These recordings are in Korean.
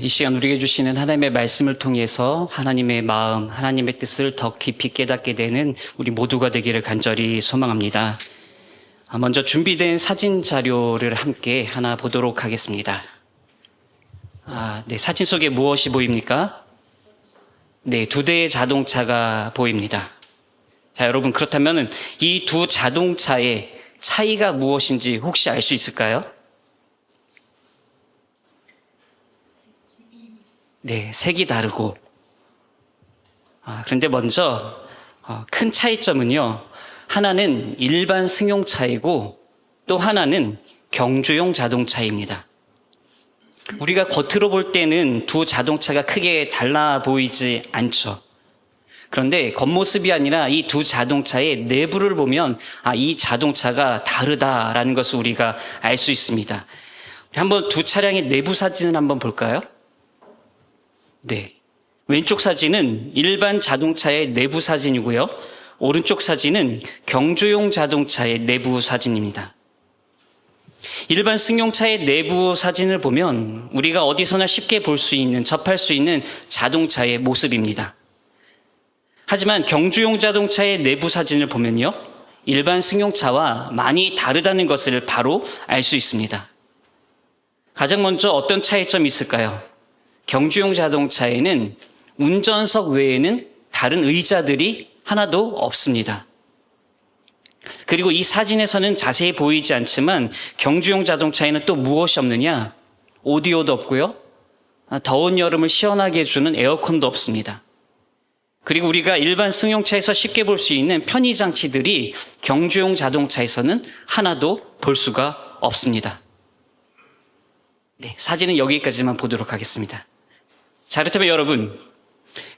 이 시간 우리에게 주시는 하나님의 말씀을 통해서 하나님의 마음, 하나님의 뜻을 더 깊이 깨닫게 되는 우리 모두가 되기를 간절히 소망합니다. 먼저 준비된 사진 자료를 함께 하나 보도록 하겠습니다. 네, 사진 속에 무엇이 보입니까? 네, 2대의 자동차가 보입니다. 자, 여러분, 그렇다면 이 두 자동차의 차이가 무엇인지 혹시 알 수 있을까요? 네, 색이 다르고. 그런데 먼저 큰 차이점은요. 하나는 일반 승용차이고 또 하나는 경주용 자동차입니다. 우리가 겉으로 볼 때는 두 자동차가 크게 달라 보이지 않죠. 그런데 겉모습이 아니라 이 두 자동차의 내부를 보면 이 자동차가 다르다라는 것을 우리가 알 수 있습니다. 한번 두 차량의 내부 사진을 한번 볼까요? 네, 왼쪽 사진은 일반 자동차의 내부 사진이고요. 오른쪽 사진은 경주용 자동차의 내부 사진입니다. 일반 승용차의 내부 사진을 보면 우리가 어디서나 쉽게 볼 수 있는, 접할 수 있는 자동차의 모습입니다. 하지만 경주용 자동차의 내부 사진을 보면요, 일반 승용차와 많이 다르다는 것을 바로 알 수 있습니다. 가장 먼저 어떤 차이점이 있을까요? 경주용 자동차에는 운전석 외에는 다른 의자들이 하나도 없습니다. 그리고 이 사진에서는 자세히 보이지 않지만 경주용 자동차에는 또 무엇이 없느냐? 오디오도 없고요. 더운 여름을 시원하게 해주는 에어컨도 없습니다. 그리고 우리가 일반 승용차에서 쉽게 볼 수 있는 편의 장치들이 경주용 자동차에서는 하나도 볼 수가 없습니다. 네, 사진은 여기까지만 보도록 하겠습니다. 자, 그렇다면 여러분,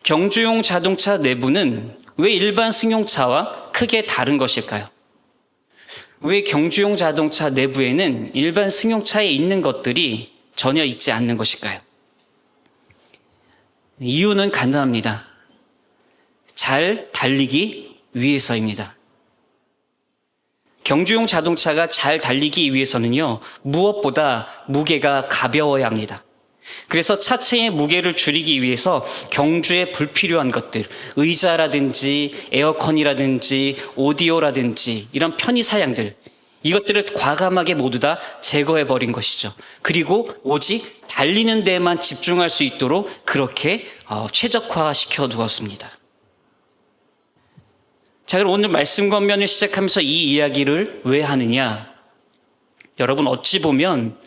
경주용 자동차 내부는 왜 일반 승용차와 크게 다른 것일까요? 왜 경주용 자동차 내부에는 일반 승용차에 있는 것들이 전혀 있지 않는 것일까요? 이유는 간단합니다. 잘 달리기 위해서입니다. 경주용 자동차가 잘 달리기 위해서는요, 무엇보다 무게가 가벼워야 합니다. 그래서 차체의 무게를 줄이기 위해서 경주에 불필요한 것들, 의자라든지 에어컨이라든지 오디오라든지 이런 편의 사양들, 이것들을 과감하게 모두 다 제거해버린 것이죠. 그리고 오직 달리는 데만 집중할 수 있도록 그렇게 최적화시켜 두었습니다. 자, 그럼 오늘 말씀 권면을 시작하면서 이 이야기를 왜 하느냐? 여러분, 어찌 보면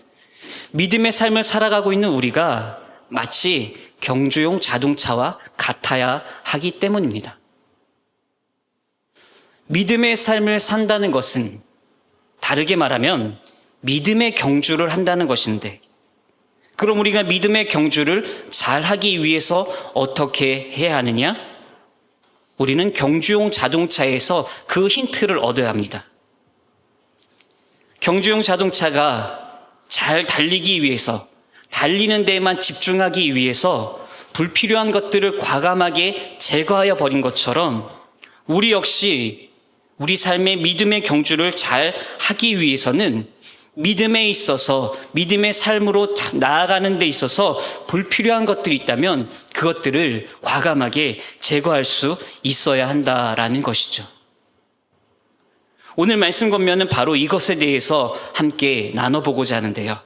믿음의 삶을 살아가고 있는 우리가 마치 경주용 자동차와 같아야 하기 때문입니다. 믿음의 삶을 산다는 것은 다르게 말하면 믿음의 경주를 한다는 것인데, 그럼 우리가 믿음의 경주를 잘 하기 위해서 어떻게 해야 하느냐? 우리는 경주용 자동차에서 그 힌트를 얻어야 합니다. 경주용 자동차가 잘 달리기 위해서, 달리는 데에만 집중하기 위해서 불필요한 것들을 과감하게 제거하여 버린 것처럼 우리 역시 우리 삶의 믿음의 경주를 잘 하기 위해서는 믿음에 있어서, 믿음의 삶으로 나아가는 데 있어서 불필요한 것들이 있다면 그것들을 과감하게 제거할 수 있어야 한다라는 것이죠. 오늘 말씀 권면은 바로 이것에 대해서 함께 나눠보고자 하는데요.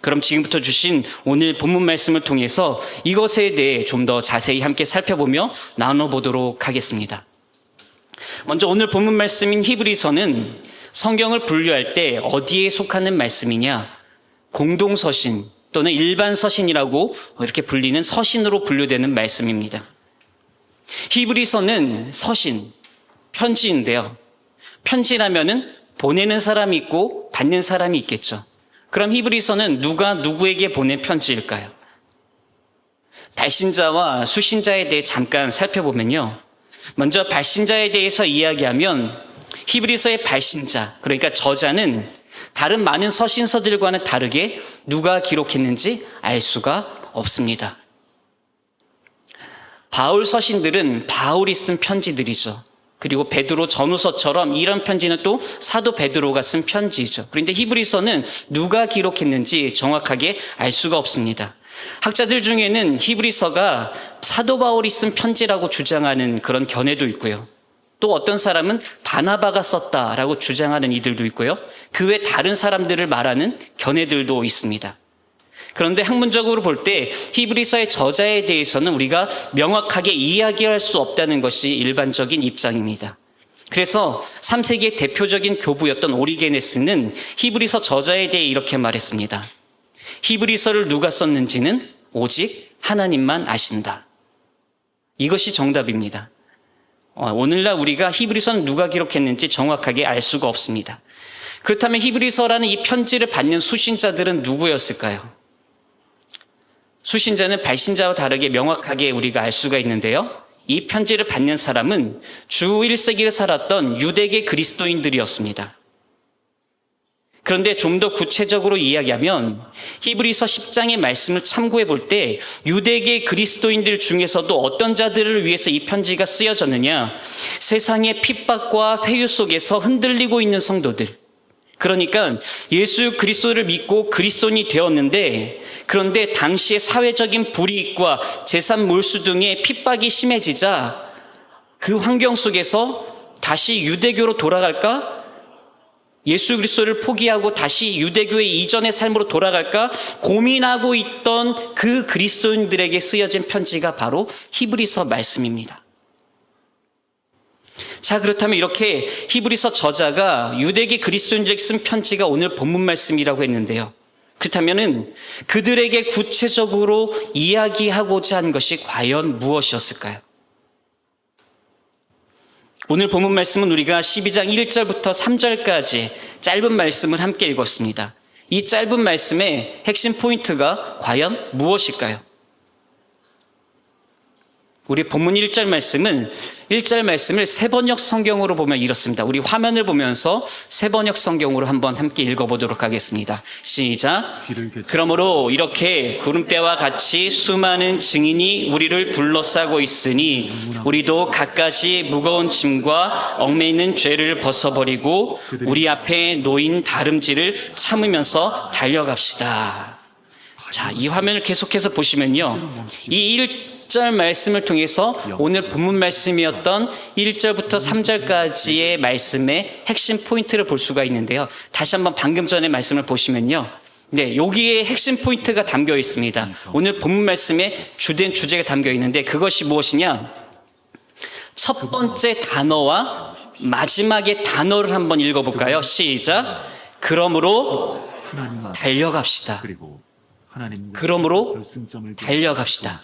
그럼 지금부터 주신 오늘 본문 말씀을 통해서 이것에 대해 좀 더 자세히 함께 살펴보며 나눠보도록 하겠습니다. 먼저 오늘 본문 말씀인 히브리서는 성경을 분류할 때 어디에 속하는 말씀이냐? 공동서신 또는 일반 서신이라고 이렇게 불리는 서신으로 분류되는 말씀입니다. 히브리서는 서신, 편지인데요. 편지라면은 보내는 사람이 있고 받는 사람이 있겠죠. 그럼 히브리서는 누가 누구에게 보낸 편지일까요? 발신자와 수신자에 대해 잠깐 살펴보면요. 먼저 발신자에 대해서 이야기하면 히브리서의 발신자, 그러니까 저자는 다른 많은 서신서들과는 다르게 누가 기록했는지 알 수가 없습니다. 바울 서신들은 바울이 쓴 편지들이죠. 그리고 베드로 전후서처럼 이런 편지는 또 사도 베드로가 쓴 편지죠. 그런데 히브리서는 누가 기록했는지 정확하게 알 수가 없습니다. 학자들 중에는 히브리서가 사도 바울이 쓴 편지라고 주장하는 그런 견해도 있고요. 또 어떤 사람은 바나바가 썼다라고 주장하는 이들도 있고요. 그 외 다른 사람들을 말하는 견해들도 있습니다. 그런데 학문적으로 볼 때 히브리서의 저자에 대해서는 우리가 명확하게 이야기할 수 없다는 것이 일반적인 입장입니다. 그래서 3세기의 대표적인 교부였던 오리게네스는 히브리서 저자에 대해 이렇게 말했습니다. 히브리서를 누가 썼는지는 오직 하나님만 아신다. 이것이 정답입니다. 오늘날 우리가 히브리서는 누가 기록했는지 정확하게 알 수가 없습니다. 그렇다면 히브리서라는 이 편지를 받는 수신자들은 누구였을까요? 수신자는 발신자와 다르게 명확하게 우리가 알 수가 있는데요. 이 편지를 받는 사람은 주 1세기를 살았던 유대계 그리스도인들이었습니다. 그런데 좀 더 구체적으로 이야기하면 히브리서 10장의 말씀을 참고해 볼 때 유대계 그리스도인들 중에서도 어떤 자들을 위해서 이 편지가 쓰여졌느냐, 세상의 핍박과 회유 속에서 흔들리고 있는 성도들, 그러니까 예수 그리스도를 믿고 그리스도인이 되었는데 그런데 당시의 사회적인 불이익과 재산 몰수 등의 핍박이 심해지자 그 환경 속에서 다시 유대교로 돌아갈까? 예수 그리스도를 포기하고 다시 유대교의 이전의 삶으로 돌아갈까 고민하고 있던 그 그리스도인들에게 쓰여진 편지가 바로 히브리서 말씀입니다. 자, 그렇다면 이렇게 히브리서 저자가 유대계 그리스도인들에게 쓴 편지가 오늘 본문 말씀이라고 했는데요. 그렇다면 그들에게 구체적으로 이야기하고자 한 것이 과연 무엇이었을까요? 오늘 본문 말씀은 우리가 12장 1절부터 3절까지 짧은 말씀을 함께 읽었습니다. 이 짧은 말씀의 핵심 포인트가 과연 무엇일까요? 우리 본문 1절 말씀을 세번역 성경으로 보면 이렇습니다. 우리 화면을 보면서 세번역 성경으로 한번 함께 읽어보도록 하겠습니다. 시작. 그러므로 이렇게 구름대와 같이 수많은 증인이 우리를 둘러싸고 있으니 우리도 갖가지 무거운 짐과 얽매이는 죄를 벗어버리고 우리 앞에 놓인 다름질을 참으면서 달려갑시다. 자, 이 화면을 계속해서 보시면요. 이 1절 말씀을 통해서 오늘 본문 말씀이었던 1절부터 3절까지의 말씀의 핵심 포인트를 볼 수가 있는데요. 다시 한번 방금 전에 말씀을 보시면요. 네, 여기에 핵심 포인트가 담겨 있습니다. 오늘 본문 말씀에 주된 주제가 담겨 있는데 그것이 무엇이냐? 첫 번째 단어와 마지막의 단어를 한번 읽어볼까요? 시작. 그러므로 달려갑시다. 그러므로 달려갑시다.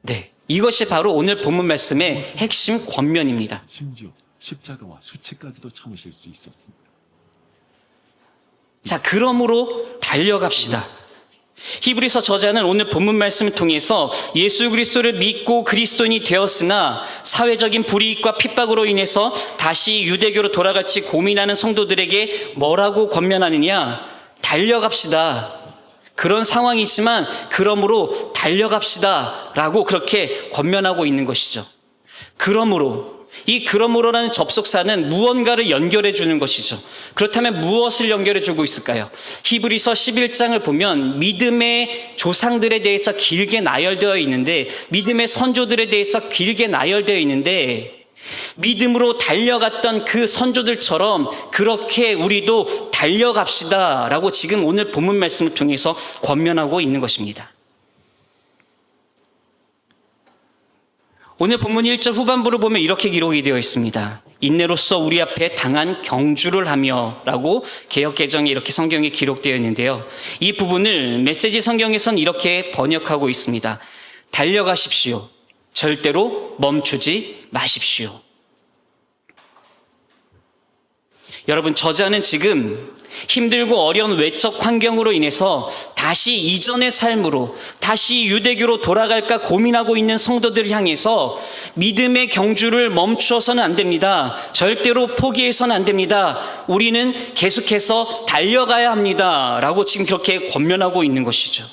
네, 이것이 바로 오늘 본문 말씀의 핵심 권면입니다. 심지어 십자가와 수치까지도 참으실 수 있었습니다. 자, 그러므로 달려갑시다. 히브리서 저자는 오늘 본문 말씀을 통해서 예수 그리스도를 믿고 그리스도인이 되었으나 사회적인 불이익과 핍박으로 인해서 다시 유대교로 돌아갈지 고민하는 성도들에게 뭐라고 권면하느냐? 달려갑시다. 그런 상황이지만 그러므로 달려갑시다 라고 그렇게 권면하고 있는 것이죠. 그러므로, 이 그러므로라는 접속사는 무언가를 연결해 주는 것이죠. 그렇다면 무엇을 연결해 주고 있을까요? 히브리서 11장을 보면 믿음의 조상들에 대해서 길게 나열되어 있는데, 믿음의 선조들에 대해서 길게 나열되어 있는데, 믿음으로 달려갔던 그 선조들처럼 그렇게 우리도 달려갑시다 라고 지금 오늘 본문 말씀을 통해서 권면하고 있는 것입니다. 오늘 본문 1절 후반부를 보면 이렇게 기록이 되어 있습니다. 인내로써 우리 앞에 당한 경주를 하며 라고 개역개정에 이렇게 성경에 기록되어 있는데요. 이 부분을 메시지 성경에서는 이렇게 번역하고 있습니다. 달려가십시오. 절대로 멈추지 마십시오. 여러분, 저자는 지금 힘들고 어려운 외적 환경으로 인해서 다시 이전의 삶으로, 다시 유대교로 돌아갈까 고민하고 있는 성도들을 향해서 믿음의 경주를 멈추어서는 안 됩니다. 절대로 포기해서는 안 됩니다. 우리는 계속해서 달려가야 합니다. 라고 지금 그렇게 권면하고 있는 것이죠.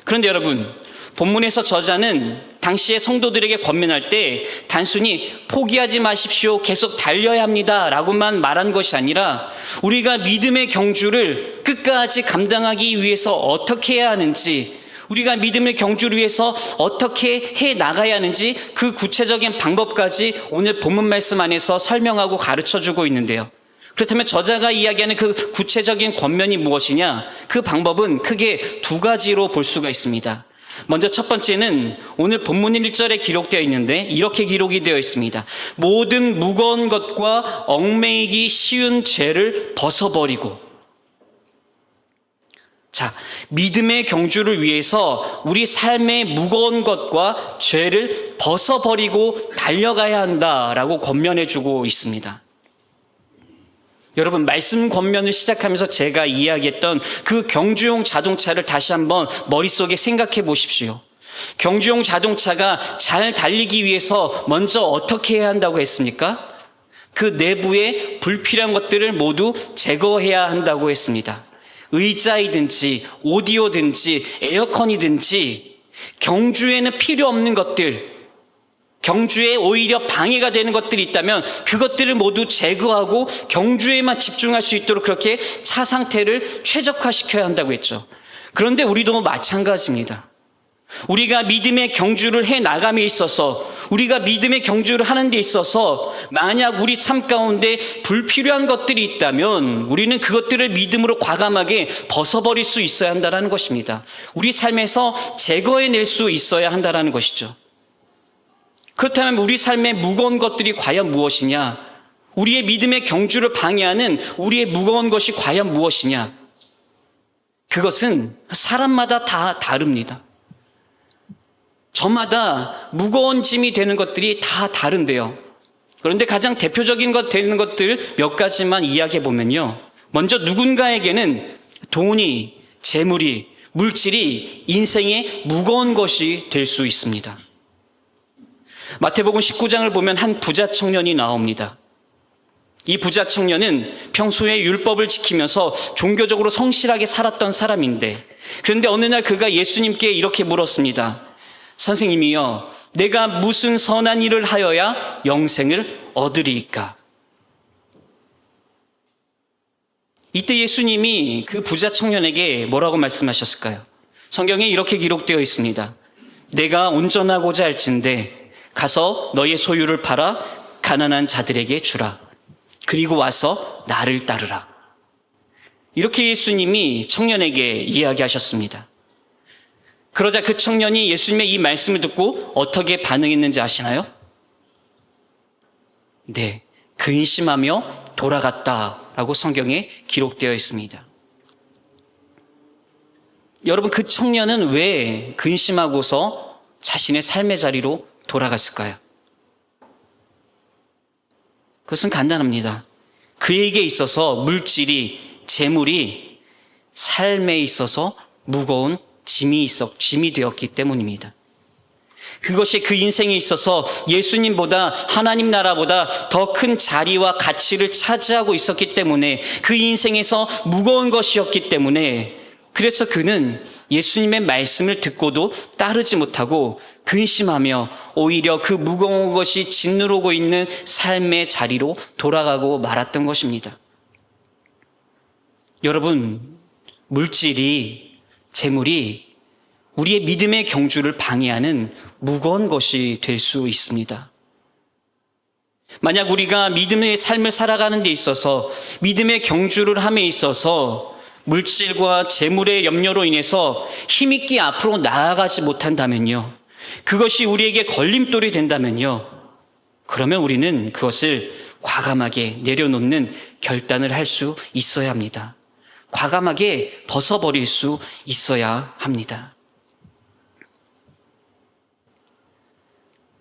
그런데 여러분, 본문에서 저자는 당시의 성도들에게 권면할 때 단순히 포기하지 마십시오, 계속 달려야 합니다 라고만 말한 것이 아니라 우리가 믿음의 경주를 끝까지 감당하기 위해서 어떻게 해야 하는지, 우리가 믿음의 경주를 위해서 어떻게 해 나가야 하는지 그 구체적인 방법까지 오늘 본문 말씀 안에서 설명하고 가르쳐주고 있는데요. 그렇다면 저자가 이야기하는 그 구체적인 권면이 무엇이냐? 그 방법은 크게 두 가지로 볼 수가 있습니다. 먼저 첫 번째는 오늘 본문 1절에 기록되어 있는데 이렇게 기록이 되어 있습니다. 모든 무거운 것과 얽매이기 쉬운 죄를 벗어버리고. 자, 믿음의 경주를 위해서 우리 삶의 무거운 것과 죄를 벗어버리고 달려가야 한다라고 권면해주고 있습니다. 여러분, 말씀 권면을 시작하면서 제가 이야기했던 그 경주용 자동차를 다시 한번 머릿속에 생각해 보십시오. 경주용 자동차가 잘 달리기 위해서 먼저 어떻게 해야 한다고 했습니까? 그 내부에 불필요한 것들을 모두 제거해야 한다고 했습니다. 의자이든지 오디오든지 에어컨이든지 경주에는 필요 없는 것들, 경주에 오히려 방해가 되는 것들이 있다면 그것들을 모두 제거하고 경주에만 집중할 수 있도록 그렇게 차 상태를 최적화시켜야 한다고 했죠. 그런데 우리도 마찬가지입니다. 우리가 믿음의 경주를 해 나감에 있어서, 우리가 믿음의 경주를 하는 데 있어서 만약 우리 삶 가운데 불필요한 것들이 있다면 우리는 그것들을 믿음으로 과감하게 벗어버릴 수 있어야 한다는 것입니다. 우리 삶에서 제거해낼 수 있어야 한다는 것이죠. 그렇다면 우리 삶의 무거운 것들이 과연 무엇이냐? 우리의 믿음의 경주를 방해하는 우리의 무거운 것이 과연 무엇이냐? 그것은 사람마다 다 다릅니다. 저마다 무거운 짐이 되는 것들이 다 다른데요. 그런데 가장 대표적인 것 되는 것들 몇 가지만 이야기해 보면요. 먼저 누군가에게는 돈이, 재물이, 물질이 인생의 무거운 것이 될 수 있습니다. 마태복음 19장을 보면 한 부자 청년이 나옵니다. 이 부자 청년은 평소에 율법을 지키면서 종교적으로 성실하게 살았던 사람인데, 그런데 어느 날 그가 예수님께 이렇게 물었습니다. 선생님이여, 내가 무슨 선한 일을 하여야 영생을 얻으리이까? 이때 예수님이 그 부자 청년에게 뭐라고 말씀하셨을까요? 성경에 이렇게 기록되어 있습니다. 내가 온전하고자 할진대 가서 너의 소유를 팔아 가난한 자들에게 주라. 그리고 와서 나를 따르라. 이렇게 예수님이 청년에게 이야기하셨습니다. 그러자 그 청년이 예수님의 이 말씀을 듣고 어떻게 반응했는지 아시나요? 네, 근심하며 돌아갔다라고 성경에 기록되어 있습니다. 여러분, 그 청년은 왜 근심하고서 자신의 삶의 자리로 돌아갔을까요? 그것은 간단합니다. 그에게 있어서 물질이, 재물이 삶에 있어서 무거운 짐이 되었기 때문입니다. 그것이 그 인생에 있어서 예수님보다, 하나님 나라보다 더 큰 자리와 가치를 차지하고 있었기 때문에, 그 인생에서 무거운 것이었기 때문에, 그래서 그는 예수님의 말씀을 듣고도 따르지 못하고 근심하며 오히려 그 무거운 것이 짓누르고 있는 삶의 자리로 돌아가고 말았던 것입니다. 여러분, 물질이, 재물이 우리의 믿음의 경주를 방해하는 무거운 것이 될 수 있습니다. 만약 우리가 믿음의 삶을 살아가는 데 있어서, 믿음의 경주를 함에 있어서 물질과 재물의 염려로 인해서 힘있게 앞으로 나아가지 못한다면요, 그것이 우리에게 걸림돌이 된다면요, 그러면 우리는 그것을 과감하게 내려놓는 결단을 할 수 있어야 합니다. 과감하게 벗어버릴 수 있어야 합니다.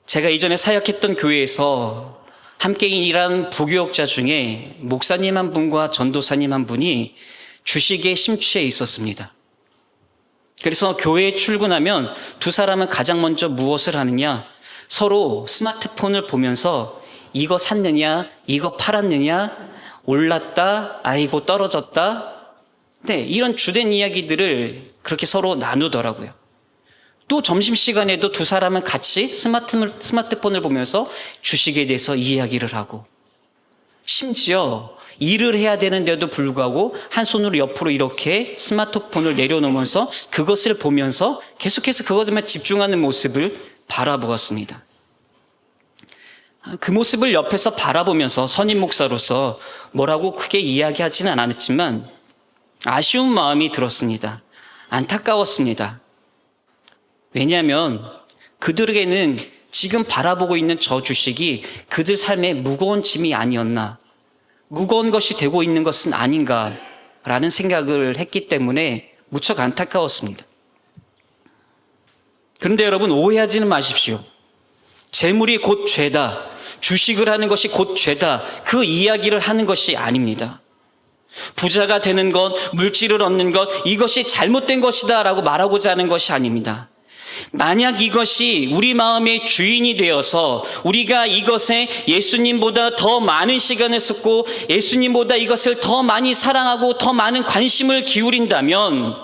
제가 이전에 사역했던 교회에서 함께 일한 부교역자 중에 목사님 한 분과 전도사님 한 분이 주식에 심취해 있었습니다. 그래서 교회에 출근하면 두 사람은 가장 먼저 무엇을 하느냐? 서로 스마트폰을 보면서 이거 샀느냐? 이거 팔았느냐? 올랐다? 아이고 떨어졌다? 네, 이런 주된 이야기들을 그렇게 서로 나누더라고요. 또 점심시간에도 두 사람은 같이 스마트폰을 보면서 주식에 대해서 이야기를 하고, 심지어 일을 해야 되는데도 불구하고 한 손으로 옆으로 이렇게 스마트폰을 내려놓으면서 그것을 보면서 계속해서 그것에만 집중하는 모습을 바라보았습니다. 그 모습을 옆에서 바라보면서 선임 목사로서 뭐라고 크게 이야기하지는 않았지만 아쉬운 마음이 들었습니다. 안타까웠습니다. 왜냐하면 그들에게는 지금 바라보고 있는 저 주식이 그들 삶의 무거운 짐이 아니었나, 무거운 것이 되고 있는 것은 아닌가라는 생각을 했기 때문에 무척 안타까웠습니다. 그런데 여러분, 오해하지는 마십시오. 재물이 곧 죄다, 주식을 하는 것이 곧 죄다, 그 이야기를 하는 것이 아닙니다. 부자가 되는 것, 물질을 얻는 것, 이것이 잘못된 것이다 라고 말하고자 하는 것이 아닙니다. 만약 이것이 우리 마음의 주인이 되어서 우리가 이것에 예수님보다 더 많은 시간을 쏟고 예수님보다 이것을 더 많이 사랑하고 더 많은 관심을 기울인다면,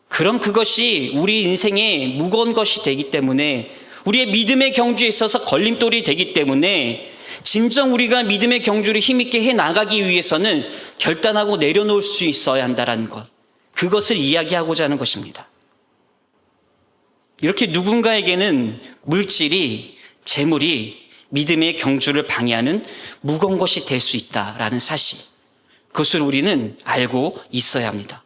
그럼 그것이 우리 인생의 무거운 것이 되기 때문에, 우리의 믿음의 경주에 있어서 걸림돌이 되기 때문에, 진정 우리가 믿음의 경주를 힘있게 해나가기 위해서는 결단하고 내려놓을 수 있어야 한다는 것, 그것을 이야기하고자 하는 것입니다. 이렇게 누군가에게는 물질이, 재물이 믿음의 경주를 방해하는 무거운 것이 될 수 있다라는 사실, 그것을 우리는 알고 있어야 합니다.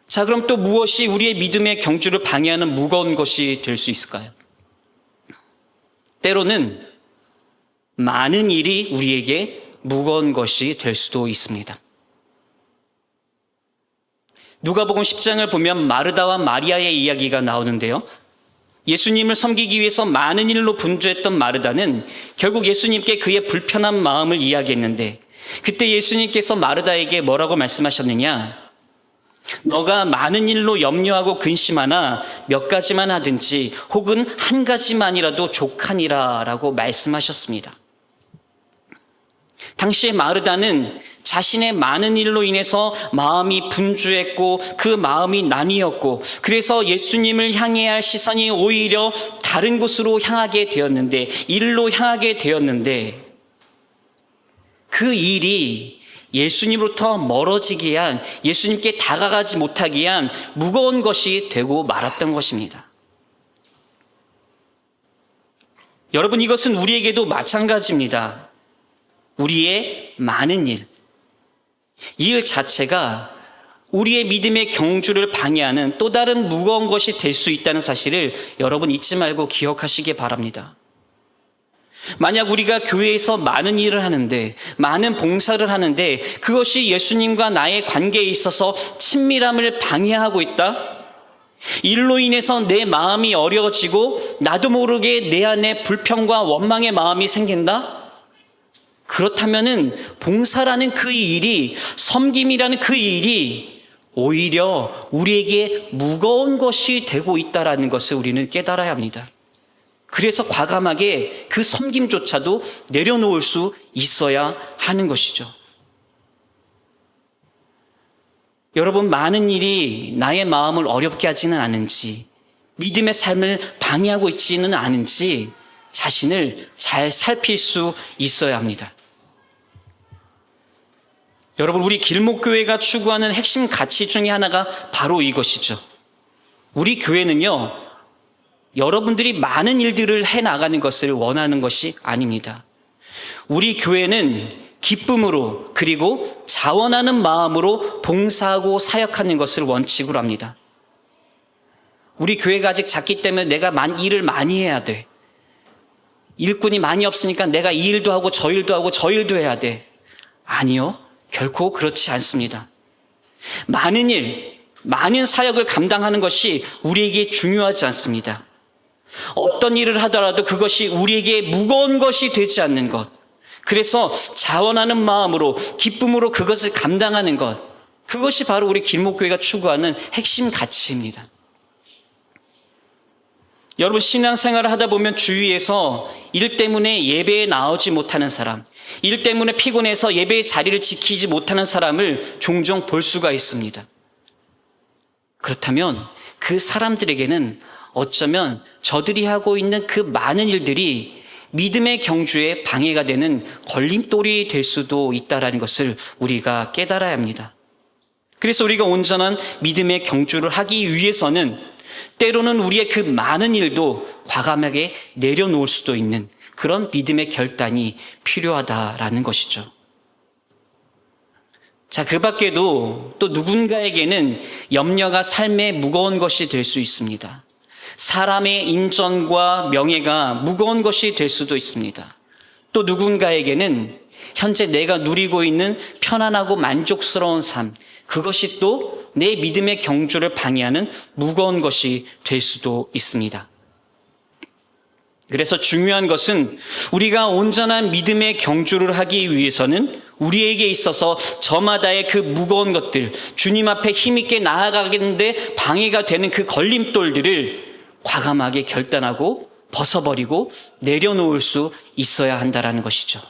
자, 그럼 또 무엇이 우리의 믿음의 경주를 방해하는 무거운 것이 될 수 있을까요? 때로는 많은 일이 우리에게 무거운 것이 될 수도 있습니다. 누가복음 10장을 보면 마르다와 마리아의 이야기가 나오는데요. 예수님을 섬기기 위해서 많은 일로 분주했던 마르다는 결국 예수님께 그의 불편한 마음을 이야기했는데, 그때 예수님께서 마르다에게 뭐라고 말씀하셨느냐? 너가 많은 일로 염려하고 근심하나 몇 가지만 하든지 혹은 한 가지만이라도 족하니라 라고 말씀하셨습니다. 당시에 마르다는 자신의 많은 일로 인해서 마음이 분주했고 그 마음이 나뉘었고, 그래서 예수님을 향해야 할 시선이 오히려 다른 곳으로 향하게 되었는데, 일로 향하게 되었는데, 그 일이 예수님으로부터 멀어지게 한, 예수님께 다가가지 못하게 한 무거운 것이 되고 말았던 것입니다. 여러분, 이것은 우리에게도 마찬가지입니다. 우리의 많은 일, 이 일 자체가 우리의 믿음의 경주를 방해하는 또 다른 무거운 것이 될 수 있다는 사실을 여러분 잊지 말고 기억하시기 바랍니다. 만약 우리가 교회에서 많은 일을 하는데, 많은 봉사를 하는데 그것이 예수님과 나의 관계에 있어서 친밀함을 방해하고 있다? 일로 인해서 내 마음이 어려워지고 나도 모르게 내 안에 불평과 원망의 마음이 생긴다? 그렇다면은 봉사라는 그 일이, 섬김이라는 그 일이 오히려 우리에게 무거운 것이 되고 있다는 것을 우리는 깨달아야 합니다. 그래서 과감하게 그 섬김조차도 내려놓을 수 있어야 하는 것이죠. 여러분, 많은 일이 나의 마음을 어렵게 하지는 않은지, 믿음의 삶을 방해하고 있지는 않은지 자신을 잘 살필 수 있어야 합니다. 여러분, 우리 길목교회가 추구하는 핵심 가치 중에 하나가 바로 이것이죠. 우리 교회는요, 여러분들이 많은 일들을 해나가는 것을 원하는 것이 아닙니다. 우리 교회는 기쁨으로, 그리고 자원하는 마음으로 봉사하고 사역하는 것을 원칙으로 합니다. 우리 교회가 아직 작기 때문에 내가 일을 많이 해야 돼. 일꾼이 많이 없으니까 내가 이 일도 하고 저 일도 하고 저 일도 해야 돼. 아니요, 결코 그렇지 않습니다. 많은 일, 많은 사역을 감당하는 것이 우리에게 중요하지 않습니다. 어떤 일을 하더라도 그것이 우리에게 무거운 것이 되지 않는 것, 그래서 자원하는 마음으로, 기쁨으로 그것을 감당하는 것, 그것이 바로 우리 길목교회가 추구하는 핵심 가치입니다. 여러분, 신앙생활을 하다 보면 주위에서 일 때문에 예배에 나오지 못하는 사람, 일 때문에 피곤해서 예배의 자리를 지키지 못하는 사람을 종종 볼 수가 있습니다. 그렇다면 그 사람들에게는 어쩌면 저들이 하고 있는 그 많은 일들이 믿음의 경주에 방해가 되는 걸림돌이 될 수도 있다는 것을 우리가 깨달아야 합니다. 그래서 우리가 온전한 믿음의 경주를 하기 위해서는 때로는 우리의 그 많은 일도 과감하게 내려놓을 수도 있는 그런 믿음의 결단이 필요하다라는 것이죠. 자, 그 밖에도 또 누군가에게는 염려가 삶의 무거운 것이 될 수 있습니다. 사람의 인전과 명예가 무거운 것이 될 수도 있습니다. 또 누군가에게는 현재 내가 누리고 있는 편안하고 만족스러운 삶, 그것이 또 내 믿음의 경주를 방해하는 무거운 것이 될 수도 있습니다. 그래서 중요한 것은 우리가 온전한 믿음의 경주를 하기 위해서는 우리에게 있어서 저마다의 그 무거운 것들, 주님 앞에 힘있게 나아가겠는데 방해가 되는 그 걸림돌들을 과감하게 결단하고 벗어버리고 내려놓을 수 있어야 한다는 것이죠.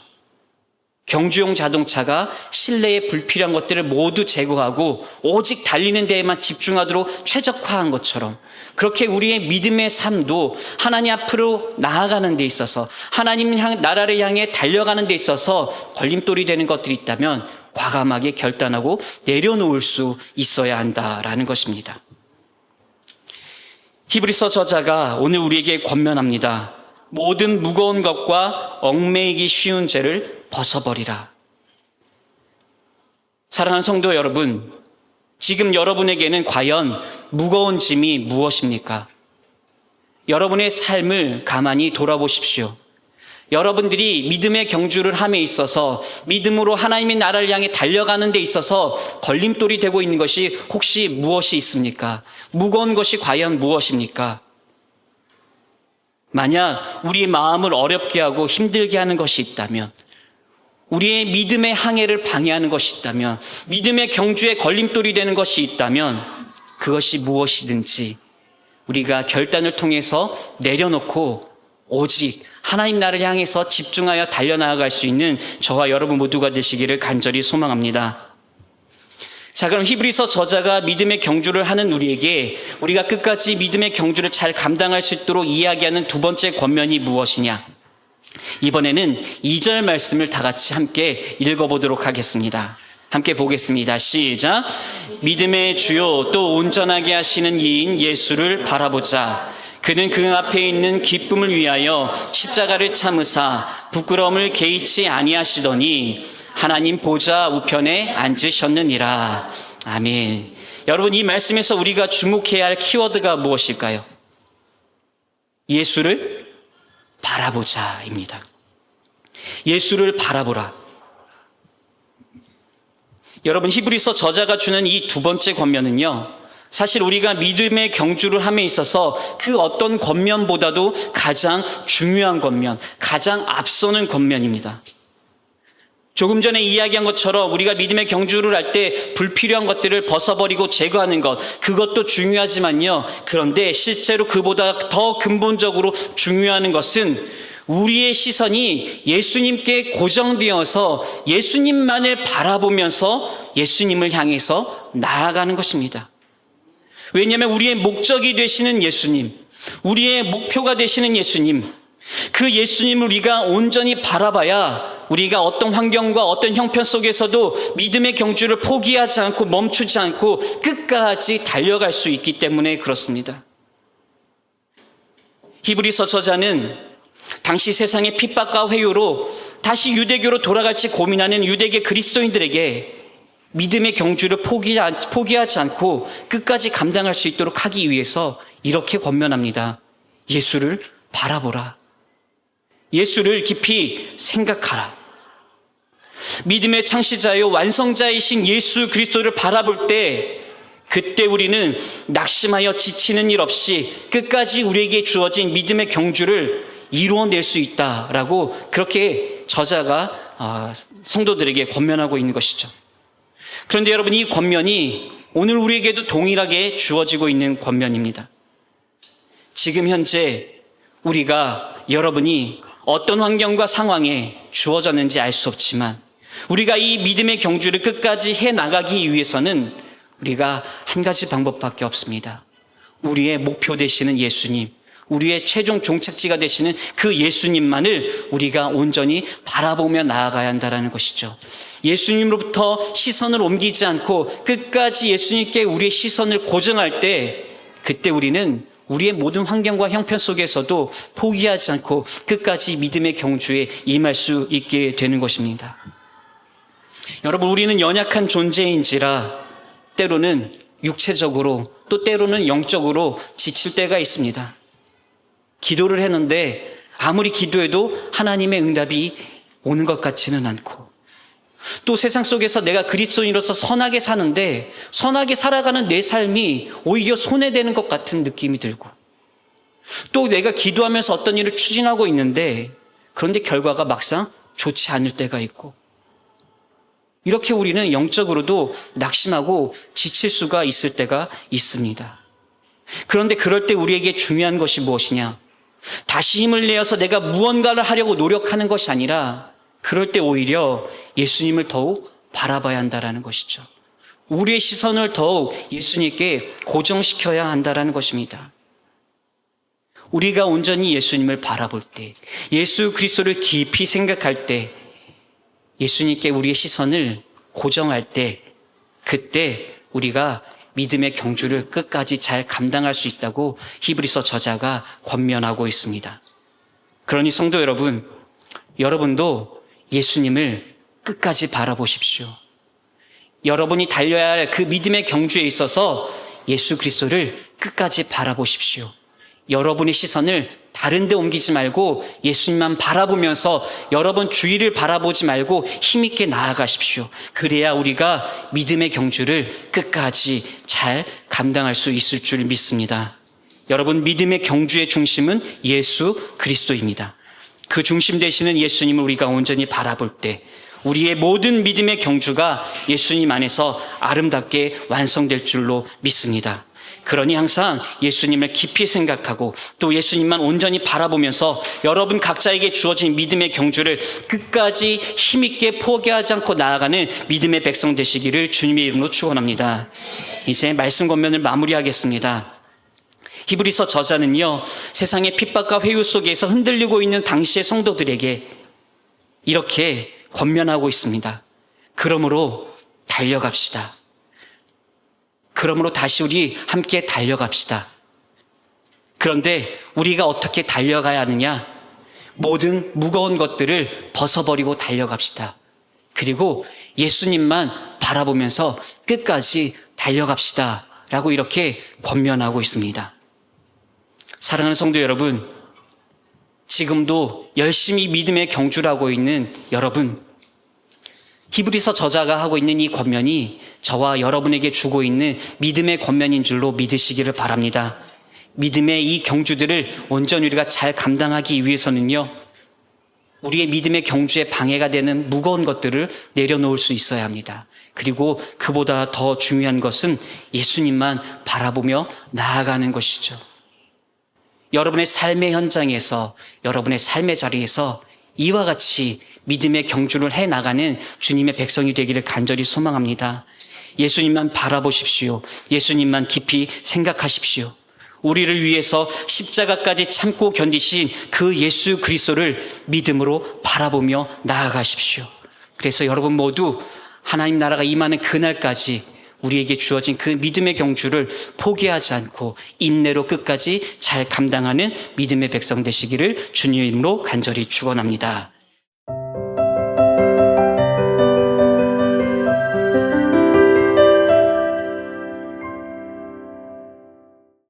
경주용 자동차가 실내에 불필요한 것들을 모두 제거하고 오직 달리는 데에만 집중하도록 최적화한 것처럼 그렇게 우리의 믿음의 삶도 하나님 앞으로 나아가는 데 있어서 하나님 나라를 향해 달려가는 데 있어서 걸림돌이 되는 것들이 있다면 과감하게 결단하고 내려놓을 수 있어야 한다라는 것입니다. 히브리서 저자가 오늘 우리에게 권면합니다. 모든 무거운 것과 얽매이기 쉬운 죄를 벗어버리라. 사랑하는 성도 여러분, 지금 여러분에게는 과연 무거운 짐이 무엇입니까? 여러분의 삶을 가만히 돌아보십시오. 여러분들이 믿음의 경주를 함에 있어서 믿음으로 하나님의 나라를 향해 달려가는 데 있어서 걸림돌이 되고 있는 것이 혹시 무엇이 있습니까? 무거운 것이 과연 무엇입니까? 만약 우리의 마음을 어렵게 하고 힘들게 하는 것이 있다면, 우리의 믿음의 항해를 방해하는 것이 있다면, 믿음의 경주에 걸림돌이 되는 것이 있다면 그것이 무엇이든지 우리가 결단을 통해서 내려놓고 오직 하나님 나라를 향해서 집중하여 달려나갈 수 있는 저와 여러분 모두가 되시기를 간절히 소망합니다. 자, 그럼 히브리서 저자가 믿음의 경주를 하는 우리에게 우리가 끝까지 믿음의 경주를 잘 감당할 수 있도록 이야기하는 두 번째 권면이 무엇이냐? 이번에는 2절 말씀을 다 같이 함께 읽어보도록 하겠습니다. 함께 보겠습니다. 시작. 믿음의 주요 또 온전하게 하시는 이인 예수를 바라보자. 그는 그 앞에 있는 기쁨을 위하여 십자가를 참으사 부끄러움을 개의치 아니하시더니 하나님 보좌 우편에 앉으셨느니라. 아멘. 여러분, 이 말씀에서 우리가 주목해야 할 키워드가 무엇일까요? 예수를 바라보자입니다. 예수를 바라보라. 여러분, 히브리서 저자가 주는 이 두 번째 권면은요, 사실 우리가 믿음의 경주를 함에 있어서 그 어떤 권면보다도 가장 중요한 권면, 가장 앞서는 권면입니다. 조금 전에 이야기한 것처럼 우리가 믿음의 경주를 할 때 불필요한 것들을 벗어버리고 제거하는 것, 그것도 중요하지만요, 그런데 실제로 그보다 더 근본적으로 중요한 것은 우리의 시선이 예수님께 고정되어서 예수님만을 바라보면서 예수님을 향해서 나아가는 것입니다. 왜냐하면 우리의 목적이 되시는 예수님, 우리의 목표가 되시는 예수님, 그 예수님을 우리가 온전히 바라봐야 우리가 어떤 환경과 어떤 형편 속에서도 믿음의 경주를 포기하지 않고 멈추지 않고 끝까지 달려갈 수 있기 때문에 그렇습니다. 히브리서 저자는 당시 세상의 핍박과 회유로 다시 유대교로 돌아갈지 고민하는 유대계 그리스도인들에게 믿음의 경주를 포기하지 않고 끝까지 감당할 수 있도록 하기 위해서 이렇게 권면합니다. 예수를 바라보라. 예수를 깊이 생각하라. 믿음의 창시자요 완성자이신 예수 그리스도를 바라볼 때 그때 우리는 낙심하여 지치는 일 없이 끝까지 우리에게 주어진 믿음의 경주를 이루어낼 수 있다라고 그렇게 저자가 성도들에게 권면하고 있는 것이죠. 그런데 여러분, 이 권면이 오늘 우리에게도 동일하게 주어지고 있는 권면입니다. 지금 현재 우리가, 여러분이 어떤 환경과 상황에 주어졌는지 알 수 없지만 우리가 이 믿음의 경주를 끝까지 해나가기 위해서는 우리가 한 가지 방법밖에 없습니다. 우리의 목표 되시는 예수님, 우리의 최종 종착지가 되시는 그 예수님만을 우리가 온전히 바라보며 나아가야 한다는 것이죠. 예수님으로부터 시선을 옮기지 않고 끝까지 예수님께 우리의 시선을 고정할 때, 그때 우리는 우리의 모든 환경과 형편 속에서도 포기하지 않고 끝까지 믿음의 경주에 임할 수 있게 되는 것입니다. 여러분, 우리는 연약한 존재인지라 때로는 육체적으로 또 때로는 영적으로 지칠 때가 있습니다. 기도를 했는데 아무리 기도해도 하나님의 응답이 오는 것 같지는 않고, 또 세상 속에서 내가 그리스도인으로서 선하게 사는데 선하게 살아가는 내 삶이 오히려 손해되는 것 같은 느낌이 들고, 또 내가 기도하면서 어떤 일을 추진하고 있는데 그런데 결과가 막상 좋지 않을 때가 있고, 이렇게 우리는 영적으로도 낙심하고 지칠 수가 있을 때가 있습니다. 그런데 그럴 때 우리에게 중요한 것이 무엇이냐? 다시 힘을 내어서 내가 무언가를 하려고 노력하는 것이 아니라, 그럴 때 오히려 예수님을 더욱 바라봐야 한다는 것이죠. 우리의 시선을 더욱 예수님께 고정시켜야 한다는 것입니다. 우리가 온전히 예수님을 바라볼 때, 예수 그리스도를 깊이 생각할 때, 예수님께 우리의 시선을 고정할 때, 그때 우리가 믿음의 경주를 끝까지 잘 감당할 수 있다고 히브리서 저자가 권면하고 있습니다. 그러니 성도 여러분, 여러분도 예수님을 끝까지 바라보십시오. 여러분이 달려야 할 그 믿음의 경주에 있어서 예수 그리스도를 끝까지 바라보십시오. 여러분의 시선을 다른 데 옮기지 말고 예수님만 바라보면서 여러분 주위를 바라보지 말고 힘있게 나아가십시오. 그래야 우리가 믿음의 경주를 끝까지 잘 감당할 수 있을 줄 믿습니다. 여러분, 믿음의 경주의 중심은 예수 그리스도입니다. 그 중심 되시는 예수님을 우리가 온전히 바라볼 때 우리의 모든 믿음의 경주가 예수님 안에서 아름답게 완성될 줄로 믿습니다. 그러니 항상 예수님을 깊이 생각하고 또 예수님만 온전히 바라보면서 여러분 각자에게 주어진 믿음의 경주를 끝까지 힘있게 포기하지 않고 나아가는 믿음의 백성 되시기를 주님의 이름으로 축원합니다. 이제 말씀 권면을 마무리하겠습니다. 히브리서 저자는요, 세상의 핍박과 회유 속에서 흔들리고 있는 당시의 성도들에게 이렇게 권면하고 있습니다. 그러므로 달려갑시다. 그러므로 다시 우리 함께 달려갑시다. 그런데 우리가 어떻게 달려가야 하느냐? 모든 무거운 것들을 벗어버리고 달려갑시다. 그리고 예수님만 바라보면서 끝까지 달려갑시다. 라고 이렇게 권면하고 있습니다. 사랑하는 성도 여러분, 지금도 열심히 믿음의 경주를 하고 있는 여러분, 히브리서 저자가 하고 있는 이 권면이 저와 여러분에게 주고 있는 믿음의 권면인 줄로 믿으시기를 바랍니다. 믿음의 이 경주들을 온전히 우리가 잘 감당하기 위해서는요, 우리의 믿음의 경주에 방해가 되는 무거운 것들을 내려놓을 수 있어야 합니다. 그리고 그보다 더 중요한 것은 예수님만 바라보며 나아가는 것이죠. 여러분의 삶의 현장에서, 여러분의 삶의 자리에서 이와 같이 믿음의 경주를 해나가는 주님의 백성이 되기를 간절히 소망합니다. 예수님만 바라보십시오. 예수님만 깊이 생각하십시오. 우리를 위해서 십자가까지 참고 견디신 그 예수 그리스도를 믿음으로 바라보며 나아가십시오. 그래서 여러분 모두 하나님 나라가 임하는 그날까지 우리에게 주어진 그 믿음의 경주를 포기하지 않고 인내로 끝까지 잘 감당하는 믿음의 백성 되시기를 주님의 이름으로 간절히 축원합니다.